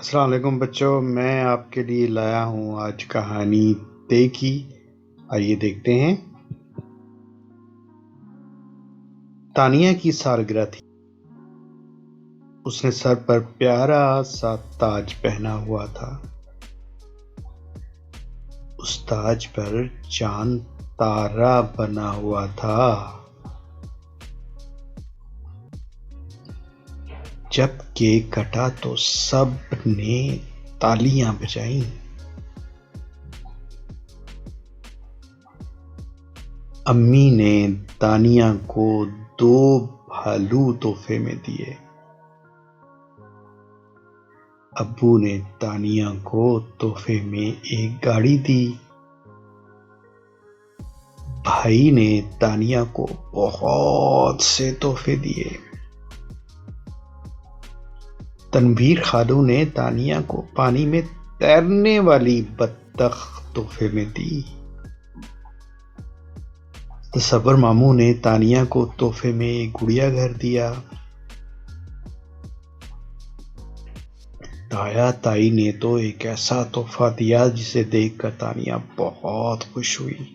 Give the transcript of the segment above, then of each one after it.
अस्सलाम वालेकुम बच्चों, मैं आपके लिए लाया हूँ आज कहानी ते की। आइए देखते हैं। तानिया की सालगिरह थी। उसने सर पर प्यारा सा ताज पहना हुआ था। उस ताज पर चांद तारा बना हुआ था। जब केक कटा तो सब ने तालियां बजाईं। अम्मी ने तानिया को 2 भालू तोहफे में दिए। अब्बू ने तानिया को तोहफे में एक गाड़ी दी। भाई ने तानिया को बहुत से तोहफे दिए। तनवीर खालू ने तानिया को पानी में तैरने वाली बत्तख तोहफे में दी। तसव्वुर मामू ने तानिया को तोहफे में एक गुड़िया घर दिया। ताया ताई ने तो एक ऐसा तोहफा दिया जिसे देखकर तानिया बहुत खुश हुई।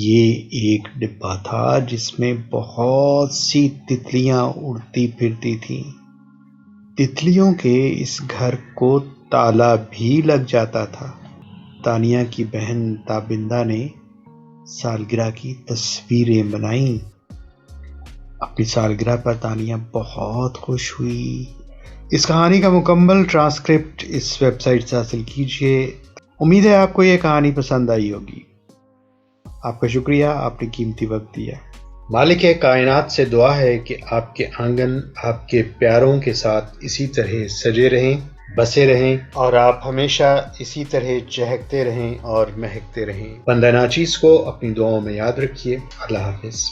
ये एक डिब्बा था जिसमें बहुत सी तितलियां उड़ती फिरती थीं। तितलियों के इस घर को ताला भी लग जाता था। तानिया की बहन ताबिंदा ने सालगिरह की तस्वीरें बनाई। अपनी सालगिरह पर तानिया बहुत खुश हुई। इस कहानी का मुकम्मल ट्रांसक्रिप्ट इस वेबसाइट से हासिल कीजिए। उम्मीद है आपको यह कहानी पसंद आई होगी। आपका शुक्रिया, आपने कीमती वक्त दिया। मालिक कायनात से दुआ है कि आपके आंगन आपके प्यारों के साथ इसी तरह सजे रहें, बसे रहें और आप हमेशा इसी तरह चहकते रहें और महकते रहें। बंदा नाचीज़ को अपनी दुआओं में याद रखिए। अल्लाह हाफिज़।